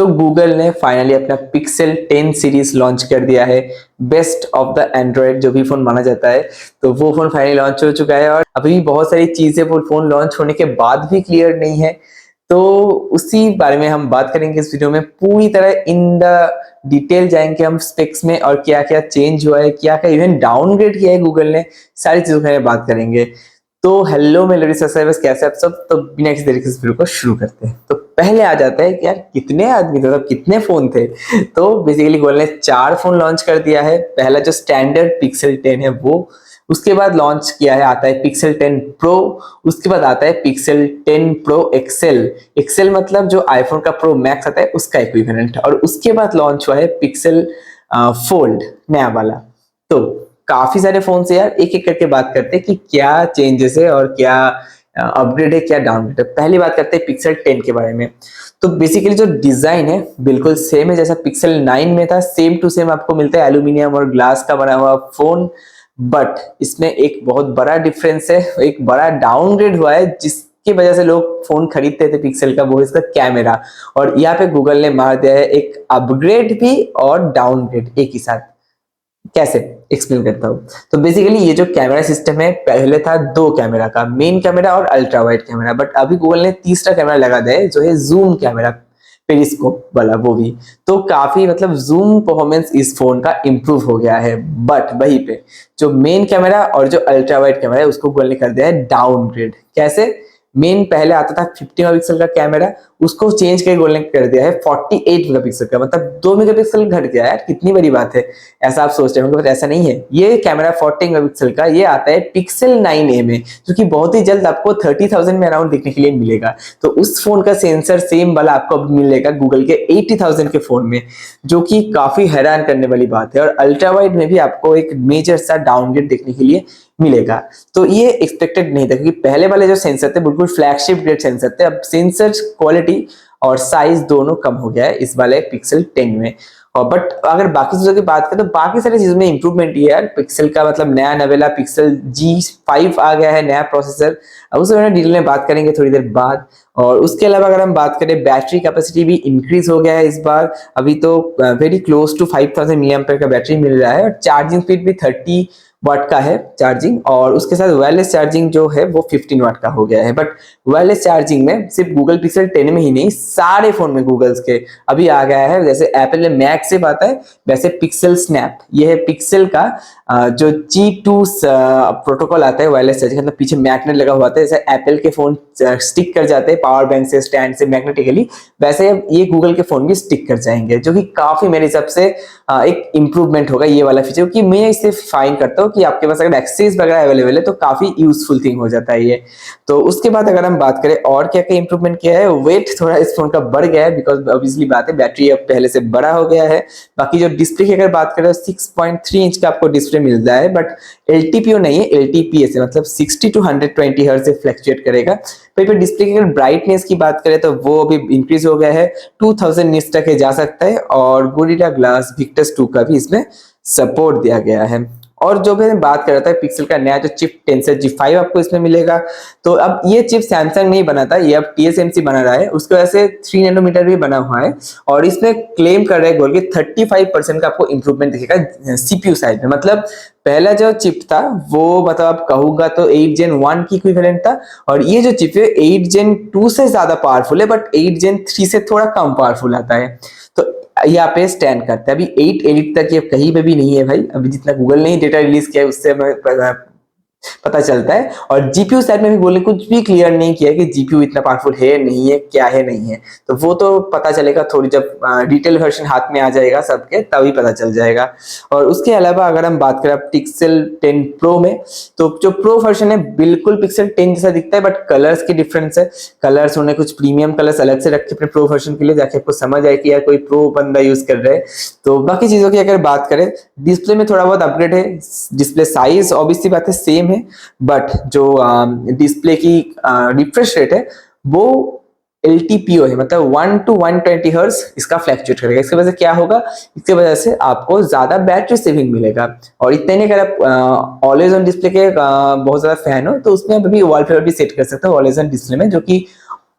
तो गूगल ने फाइनली अपना पिक्सल 10 सीरीज लॉन्च कर दिया है, बेस्ट ऑफ द एंड्रॉयड जो भी फोन माना जाता है। तो वो फोन फाइनली लॉन्च हो चुका है और अभी भी बहुत सारी चीजें वो फोन लॉन्च होने के बाद भी क्लियर नहीं है। तो उसी बारे में हम बात करेंगे इस वीडियो में, पूरी तरह इन द डिटेल जाएंगे हम स्पेक्स में और क्या क्या चेंज हुआ है, क्या क्या इवन डाउनग्रेड किया है गूगल ने, सारी चीजों के बारे में बात करेंगे। तो हेलो मेलोडी सब्सक्राइबर्स, कैसे आप सब। तो बिना किसी देरी के इस वीडियो को शुरू करते हैं। तो पहले आ जाता है कि यार कितने आदमी थे, मतलब कितने फोन थे। तो बेसिकली गूगल ने 4 फोन लॉन्च कर दिया है। पहला जो स्टैंडर्ड पिक्सल 10 है वो, उसके बाद लॉन्च किया है आता है पिक्सल 10 प्रो, उसके बाद आता है पिक्सल 10 प्रो एक्सेल। एक्सेल मतलब जो आईफोन का प्रो मैक्स आता है उसका इक्विवेलेंट। और उसके बाद लॉन्च हुआ है पिक्सल फोल्ड नया वाला। तो काफी सारे फोन से यार एक एक करके बात करते हैं कि क्या चेंजेस है और क्या अपग्रेड है, क्या डाउनग्रेड है। पहली बात करते हैं पिक्सल 10 के बारे में। तो बेसिकली जो डिजाइन है बिल्कुल सेम है जैसा पिक्सल 9 में था, सेम टू सेम आपको मिलता है एल्यूमिनियम और ग्लास का बना हुआ फोन। बट इसमें एक बहुत बड़ा डिफरेंस है, एक बड़ा डाउनग्रेड हुआ है जिसकी वजह से लोग फोन खरीदते थे पिक्सल का, वो इसका कैमरा। और यहाँ पे गूगल ने मार दिया है एक अपग्रेड भी और डाउनग्रेड एक ही साथ। कैसे एक्सप्लेन करता हूँ। तो बेसिकली ये जो कैमरा सिस्टम है, पहले था 2 कैमरा का, मेन कैमरा और अल्ट्रा वाइड कैमरा। बट अभी गूगल ने तीसरा कैमरा लगा दिया है जो है जूम कैमरा, पेरिस्कोप वाला वो भी। तो काफी मतलब जूम परफॉर्मेंस इस फोन का इंप्रूव हो गया है। बट वहीं पे जो मेन कैमरा और जो अल्ट्रा वाइड कैमरा है उसको गूगल ने कर दिया है डाउनग्रेड। कैसे? मेन पहले आता था 50 मेगापिक्सल का कैमरा, उसको चेंज करके गूगल ने कर दिया है 48 मेगापिक्सल का, मतलब 2 मेगापिक्सल घट गया यार, कितनी बड़ी बात है। ऐसा आप सोच रहे होंगे पर ऐसा नहीं है। ये कैमरा 40 मेगापिक्सल का ये आता है पिक्सल 9a में, जो कि बहुत ही जल्द आपको 30,000 में अराउंड देखने के लिए मिलेगा। तो उस फोन का सेंसर सेम वाला आपको मिलेगा गूगल के 80,000 के फोन में, जो कि काफी हैरान करने वाली बात है। और अल्ट्रा वाइड में भी आपको एक मेजर सा डाउनग्रेड देखने के लिए मिलेगा। तो ये एक्सपेक्टेड नहीं था क्योंकि पहले वाले जो सेंसर थे बिल्कुल फ्लैगशिप ग्रेड सेंसर थे। अब सेंसर क्वालिटी और साइज दोनों कम हो गया है इस वाले पिक्सल 10 में। और बट अगर बाकी चीजों की बात करें तो बाकी सारी चीजों में इंप्रूवमेंट ये है पिक्सल का, मतलब नया नवेला पिक्सल G5 आ गया है, नया प्रोसेसर। अब उसके बारे में डिटेल में बात करेंगे थोड़ी देर बाद। और उसके अलावा अगर हम बात करें, बैटरी कैपेसिटी भी इंक्रीज हो गया है इस बार। अभी तो very close to 5000 milliampere का बैटरी मिल रहा है और चार्जिंग स्पीड भी 30 वाट का है चार्जिंग। और उसके साथ वायरलेस चार्जिंग जो है वो 15 वाट का हो गया है। बट वायरलेस चार्जिंग में सिर्फ गूगल पिक्सल 10 में ही नहीं, सारे फोन में गूगल्स के अभी आ गया है। जैसे एप्पल में मैगसेफ आता है वैसे पिक्सल स्नैप, ये है पिक्सल का जो G2 प्रोटोकॉल आता है वायरलेस चार्जिंग, मतलब पीछे मैग्नेट लगा हुआ था। जैसे एप्पल के फोन स्टिक कर जाते हैं पावर बैंक से, स्टैंड से मैग्नेटिकली, वैसे ये गूगल के फोन भी स्टिक कर जाएंगे, जो कि काफी मेरे हिसाब से एक इंप्रूवमेंट होगा ये वाला फीचर। कि मैं इसे फाइन करता हूँ कि आपके पास अगर एक्सेस वगैरह अवेलेबल है तो काफी यूजफुल थिंग हो जाता है ये। तो उसके बाद अगर हम बात करें और क्या क्या इंप्रूवमेंट किया है, वेट थोड़ा इस फोन का बढ़ गया है बिकॉज ऑब्वियसली बात है बैटरी अब पहले से बड़ा हो गया है। बाकी जो डिस्प्ले की अगर बात करें 6.3 इंच का आपको डिस्प्ले मिलता है, बट LTPO नहीं है, LTPS है, मतलब 60 to 120 हर्ट्ज से फ्लक्चुएट करेगा। तो डिस्प्ले की अगर ब्राइटनेस की बात करें तो वो भी इंक्रीज हो गया है, 2000 निट्स तक जा सकता है। और गोरिल्ला ग्लास विक्टस 2 का भी इसमें सपोर्ट दिया गया है। और जो मैंने बात कर रहा था पिक्सल का नया जो चिप टेंसर G5 आपको इसमें मिलेगा। तो अब ये चिप सैमसंग नहीं बनाता, ये अब TSMC बना रहा है, उसकी वजह से 3 नैनोमीटर भी बना हुआ है। और इसमें क्लेम कर रहे हैं बोल के 35% का आपको इंप्रूवमेंट दिखेगा CPU साइड में। मतलब पहला जो चिप था वो मतलब आप कहूंगा तो 8 Gen 1 की इक्विवेलेंट था, और ये जो चिप है 8 Gen 2 से ज्यादा पावरफुल है, बट 8 Gen 3 से थोड़ा कम पावरफुल आता है। तो यहाँ पे स्टैंड करता है। अभी 8 एलिट तक ये कहीं पे भी नहीं है भाई, अभी जितना गूगल ने डेटा रिलीज किया है उससे हमें पता चलता है। और जीपीयू साइड में भी गूगल ने कुछ भी क्लियर नहीं किया कि जीपीयू इतना पावरफुल है नहीं है, क्या है नहीं है। तो वो तो पता चलेगा थोड़ी जब डिटेल वर्जन हाथ में आ जाएगा सबके, तभी पता चल जाएगा। और उसके अलावा अगर हम बात करें पिक्सल 10 प्रो में, तो जो प्रो वर्जन है बिल्कुल पिक्सल 10 जैसा दिखता है, बट कलर्स की डिफरेंस है। कलर्स उन्होंने कुछ प्रीमियम कलर्स अलग से रखे अपने प्रो वर्जन के लिए, जाके आपको समझ आए कि यार कोई प्रो बंदा यूज कर रहा है। तो बाकी चीजों की अगर बात करें, डिस्प्ले में थोड़ा बहुत अपग्रेड है। डिस्प्ले साइज ऑब्वियसली बात है सेम है, बट जो डिस्प्ले की रिफ्रेश रेट है वो LTPO है, मतलब 1 to 120 हर्ट्ज इसका फ्लैक्चुएट करेगा। इसकी वजह से क्या होगा, इसकी वजह से आपको ज्यादा बैटरी सेविंग मिलेगा। और इतने नहीं, अगर आप ऑलवेज ऑन डिस्प्ले के बहुत ज्यादा फैन हो तो उसमें आप अभी वॉलपेपर भी सेट कर सकते हो ऑलवेज ऑन डिस्प्ले में, जो कि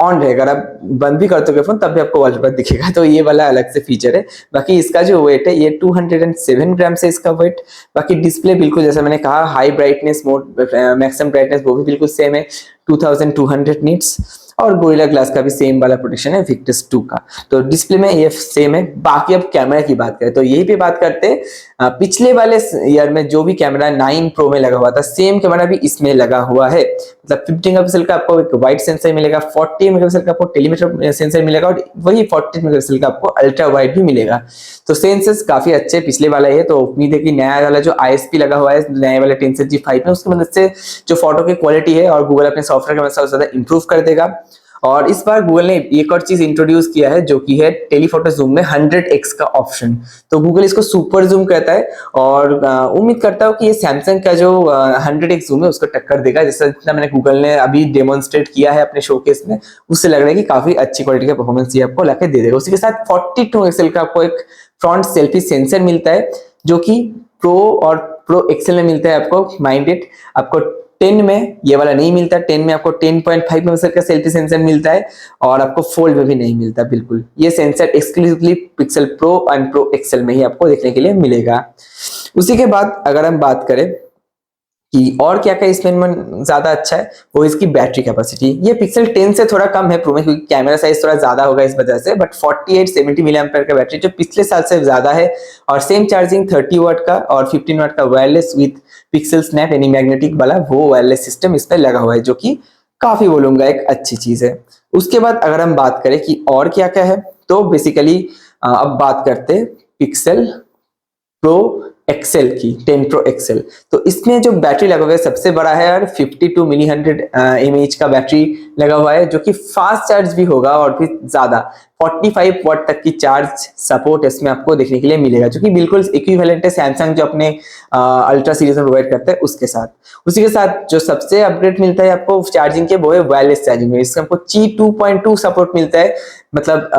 ऑन रहेगा, अगर आप बंद भी कर दोगे फोन तब भी आपको वॉलपेपर दिखेगा। तो ये वाला अलग से फीचर है। बाकी इसका जो वेट है ये 207 ग्राम से इसका वेट। बाकी डिस्प्ले बिल्कुल जैसा मैंने कहा, high brightness mode, maximum brightness वो भी बिल्कुल सेम है 2200 निट्स। और गोरिल्ला ग्लास का भी सेम वाला प्रोटेक्शन है विक्टस 2 का। तो डिस्प्ले में ये सेम है। बाकी अब कैमरा की बात करें तो यही पे बात करते हैं। पिछले वाले ईयर में जो भी कैमरा 9 प्रो में लगा हुआ था, सेम कैमरा भी इसमें लगा हुआ है। मतलब 15 मेगापिक्सल का आपको एक वाइड सेंसर मिलेगा, 40 मेगापिक्सल का आपको टेलीमीटर सेंसर मिलेगा और वही 40 मेगापिक्सल का आपको अल्ट्रा वाइड भी मिलेगा। तो सेंसर्स काफी अच्छे पिछले वाला है। तो उम्मीद है कि नया वाला जो ISP लगा हुआ है नए वाले टेंसर G5 में, उसकी मदद से जो फोटो की क्वालिटी है और गूगल अपने सॉफ्टवेयर के मदद से ज्यादा इंप्रूव कर देगा। और इस बार गूगल ने एक और चीज इंट्रोड्यूस किया है जो कि है टेलीफोटो जूम में 100x का ऑप्शन। तो गूगल इसको सुपर जूम कहता है और उम्मीद करता हूँ कि ये सैमसंग का जो 100x जूम है उसको टक्कर देगा। जैसा जितना मैंने गूगल ने अभी डेमोन्स्ट्रेट किया है अपने शोकेस में, उससे लग रहा है कि काफी अच्छी क्वालिटी का परफॉर्मेंस ये आपको लाके दे देगा। उसी के साथ 42 मेगापिक्सल का आपको एक फ्रंट सेल्फी सेंसर मिलता है जो कि प्रो और प्रो एक्सेल में मिलता है आपको माइंडेड। आपको 10 में ये वाला नहीं मिलता। 10 में आपको 10.5 मेगापिक्सल का सेल्फी सेंसर मिलता है और आपको फोल्ड में भी नहीं मिलता। बिल्कुल ये sensor exclusively Pixel Pro and Pro XL में ही आपको देखने के लिए मिलेगा। उसी के बाद अगर हम बात करें कि और क्या क्या इसमें ज्यादा अच्छा है, वो इसकी बैटरी कैपेसिटी। ये पिक्सल 10 से थोड़ा कम है प्रो में, क्योंकि कैमरा साइज थोड़ा ज्यादा होगा इस वजह से, बट 4870 मिली एम्पीयर का बैटरी जो पिछले साल से ज्यादा है। और सेम चार्जिंग 30 वाट का और 15 वाट का वायरलेस विद पिक्सल स्नैप यानी मैग्नेटिक वाला वो वायरलेस सिस्टम इस पर लगा हुआ है, जो कि काफी बोलूंगा एक अच्छी चीज है। उसके बाद अगर हम बात करें कि और क्या क्या है, तो बेसिकली अब बात करते हैं पिक्सल प्रो एक्सेल की, 10 प्रो एक्सेल। तो इसमें जो बैटरी लगा हुआ है सबसे बड़ा है यार 52 मिली 100 mAh का बैटरी लगा हुआ है, जो कि फास्ट चार्ज भी होगा और भी ज्यादा 45 वाट तक की चार्ज सपोर्ट इसमें आपको देखने के लिए मिलेगा, जो कि बिल्कुल इक्विवेलेंट है सैमसंग जो अपने अल्ट्रा सीरीज में प्रोवाइड करता है उसके साथ। उसी के साथ जो सबसे अपग्रेड मिलता है आपको चार्जिंग के, वो है वायरलेस चार्जिंग में। इसका आपको Qi 2.2 सपोर्ट मिलता है। मतलब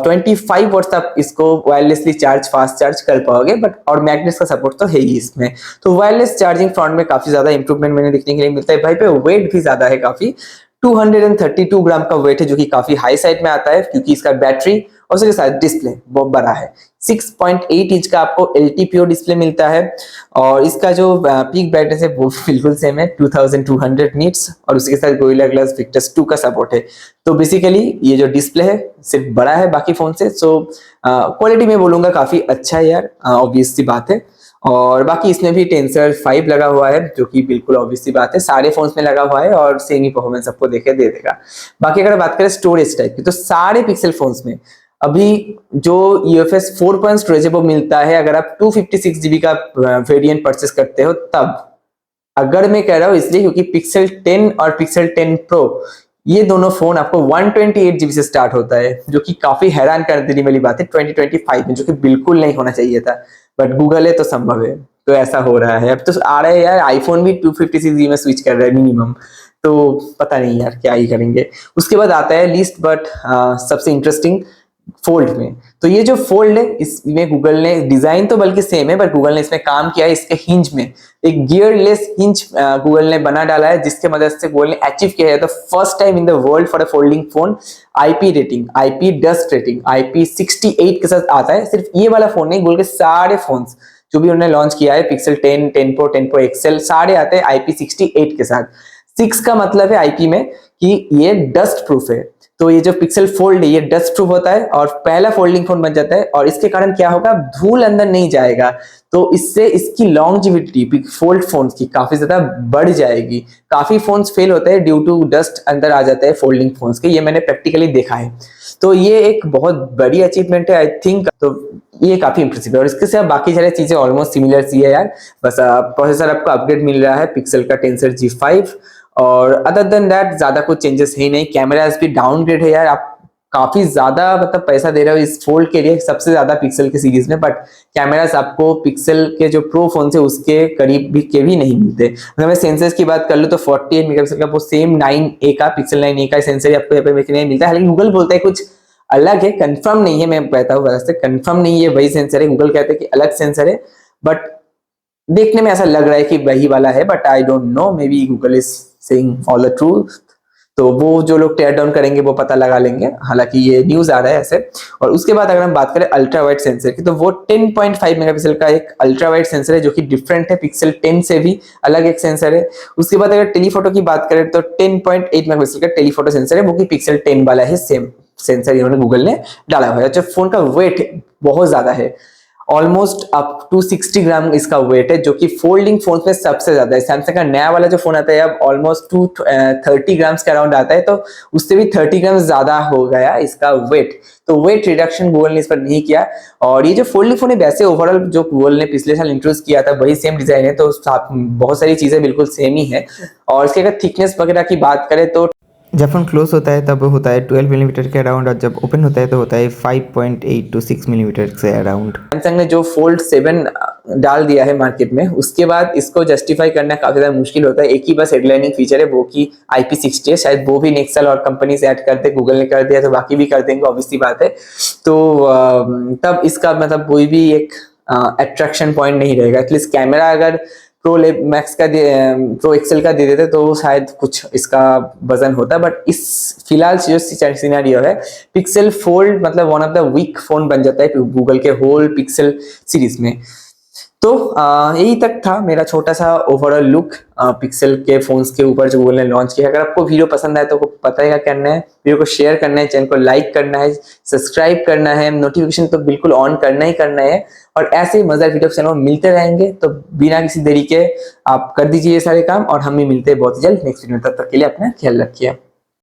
25 वॉट्स आप इसको वायरलेसली चार्ज फास्ट चार्ज कर पाओगे, बट और मैग्नेट्स का सपोर्ट तो है ही इसमें। तो वायरलेस चार्जिंग फ्रंट में काफी ज्यादा इंप्रूवमेंट मैंने देखने के लिए मिलता है। भाई पे वेट भी ज्यादा है, काफी 232 ग्राम का वेट है, जो कि काफी हाई साइड में आता है क्योंकि इसका बैटरी और उसके साथ डिस्प्ले बहुत बड़ा है। 6.8 इंच का आपको LTPO डिस्प्ले मिलता है और इसका जो पीक ब्राइटनेस है वो बिल्कुल सेम है 2200 निट्स और उसके साथ गोरिल्ला ग्लास विक्टस 2 का सपोर्ट है। तो बेसिकली ये जो डिस्प्ले है सिर्फ बड़ा है बाकी फोन से। सो क्वालिटी में बोलूंगा काफी अच्छा है यार, ऑब्वियस सी बात है। और बाकी इसमें भी टेंसर 5 लगा हुआ है, जो कि बिल्कुल ऑब्वियस सी बात है, सारे फोन्स में लगा हुआ है और सेम ही परफॉर्मेंस आपको देके दे देगा। बाकी अगर बात करें स्टोरेज टाइप की, तो सारे पिक्सल फोन्स में अभी जो UFS 4 स्टोरेज है वो मिलता है अगर आप 256 GB का वेरिएंट परचेस करते हो तब। अगर मैं कह रहा हूँ इसलिए क्योंकि पिक्सल 10 और पिक्सल 10 प्रो ये दोनों फोन आपको 128 GB से स्टार्ट होता है, जो कि काफी हैरान कर देने वाली बात है 2025 में, जो कि बिल्कुल नहीं होना चाहिए था, बट गूगल है तो संभव है। तो ऐसा हो रहा है। अब तो आ रहा है यार, आईफोन भी 256 GB में स्विच कर रहा है मिनिमम। तो पता नहीं यार क्या ही करेंगे। उसके बाद आता है लिस्ट बट सबसे इंटरेस्टिंग फोल्ड में। तो ये जो फोल्ड है इसमें गूगल ने डिजाइन तो बल्कि सेम है, बट गूगल ने इसमें काम किया है इसके हिंज में एक गियरलेस हिंज गूगल ने बना डाला है, जिसके मदद से गूगल ने अचीव किया है the first time in the world for a folding phone IP rating, IP dust rating, IP68 के साथ आता है। सिर्फ ये वाला फोन नहीं, गूगल के सारे फोन्स जो भी उन्होंने लॉन्च किया है पिक्सल 10, 10 प्रो, 10 प्रो एक्सेल सारे आते हैं IP68 के साथ। 6 का मतलब है IP में कि ये डस्ट प्रूफ है। तो ये जो पिक्सल फोल्ड है ये डस्ट प्रूफ होता है और पहला फोल्डिंग फोन बन जाता है, और इसके कारण क्या होगा, धूल अंदर नहीं जाएगा। तो इससे इसकी लॉन्जिविटी फोल्ड फोन्स की काफी ज्यादा बढ़ जाएगी। काफी फोन्स फेल होते हैं ड्यू टू डस्ट अंदर आ जाता है फोल्डिंग फोन्स के, ये मैंने प्रैक्टिकली देखा है। तो ये एक बहुत बड़ी अचीवमेंट है आई थिंक। तो ये काफी इंप्रेसिव है और इसके साथ बाकी सारी चीजें ऑलमोस्ट सिमिलर सी है यार, बस प्रोसेसर आपको अपग्रेड मिल रहा है पिक्सल का टेंसर G5 और अदर देन दैट ज्यादा कुछ चेंजेस है ही नहीं। कैमरास भी डाउनग्रेड है यार, आप काफी ज्यादा मतलब पैसा दे रहे हो इस फोल्ड के लिए, सबसे ज्यादा पिक्सल के सीरीज में, बट कैमरास आपको पिक्सल के जो प्रो फोन से उसके करीब भी के भी नहीं मिलते। अगर मैं सेंसर्स की बात कर लूं तो 48 मेगापिक्सल का वो सेम 9A का पिक्सल 9A का सेंसर आपको यहाँ पे देखने नहीं मिलता है। हालांकि गूगल बोलता है कुछ अलग है, कंफर्म नहीं है, मैं कहता हूँ वैसे कंफर्म नहीं है वही सेंसर है, गूगल कहते हैं कि अलग सेंसर है, बट देखने में ऐसा लग रहा है कि वही वाला है, but I don't know, may be Google is saying all the truth. तो वो जो लोग टेयर डाउन करेंगे वो पता लगा लेंगे, हालांकि ये न्यूज आ रहा है ऐसे। और उसके बाद अगर हम बात करें अल्ट्रा वाइड सेंसर की, तो वो 10.5 मेगापिक्सल का एक अल्ट्रा वाइड सेंसर है जो कि डिफरेंट है, पिक्सल 10 से भी अलग एक सेंसर है। उसके बाद अगर टेलीफोटो की बात करें तो 10.8 मेगापिक्सल का टेलीफोटो सेंसर है, वो कि पिक्सल 10 वाला है, सेम सेंसर इन्होंने गूगल ने डाला हुआ है। जब फोन का वेट बहुत ज्यादा है, ऑलमोस्ट अप टू 60 ग्राम इसका वेट है, जो कि फोल्डिंग फोन में सबसे ज्यादा है। सैमसंग का नया वाला जो फोन आता है अब ऑलमोस्ट 30 ग्राम्स के अराउंड आता है, तो उससे भी 30 ग्राम ज्यादा हो गया इसका वेट। तो वेट रिडक्शन गूगल ने इस पर नहीं किया। और ये जो फोल्डिंग फोन है वैसे ओवरऑल जो गूगल ने पिछले साल इंट्रोड्यूस किया था वही सेम डिजाइन है, तो बहुत सारी चीजें बिल्कुल सेम ही है। और इसके अगर थिकनेस वगैरह की बात करें तो जब फोन क्लोज होता है तब होता है 12 मिलीमीटर के अराउंड, और जब ओपन होता है तो होता है 5.8 to 6 मिलीमीटर से अराउंड। सैमसंग ने जो फोल्ड 7 डाल दिया है मार्केट में, उसके बाद इसको जस्टिफाई करना काफी ज्यादा मुश्किल होता है। एक ही बस हेडलाइनिंग फीचर है वो कि IP60 है, शायद वो भी नेक्स्ट साल और कंपनी से ऐड करते, गूगल ने कर दिया तो बाकी भी कर देंगे, ऑब्वियस सी बात है। तो तब इसका मतलब कोई भी एक अट्रैक्शन पॉइंट नहीं रहेगा। एटलीस्ट कैमरा अगर प्रो मैक्स का प्रो एक्सेल का दे देते तो शायद कुछ इसका वजन होता, बट इस फिलहाल जो सिनेरियो है, पिक्सल फोल्ड मतलब one of the weak phone बन जाता है गूगल के होल पिक्सल सीरीज में। तो यही तक था मेरा छोटा सा ओवरऑल लुक पिक्सल के फोन्स के ऊपर जो गूगल ने लॉन्च किया। अगर आपको वीडियो पसंद आए तो पता है क्या करना है, वीडियो को शेयर करना है, चैनल को लाइक करना है, सब्सक्राइब करना है, नोटिफिकेशन तो बिल्कुल ऑन करना ही करना है। और ऐसे ही मजेदार वीडियो चैनल मिलते रहेंगे, तो बिना किसी देरी के आप कर दीजिए ये सारे काम, और हम भी मिलते हैं बहुत जल्द नेक्स्ट वीडियो में। तब तक के लिए अपना ख्याल रखिए।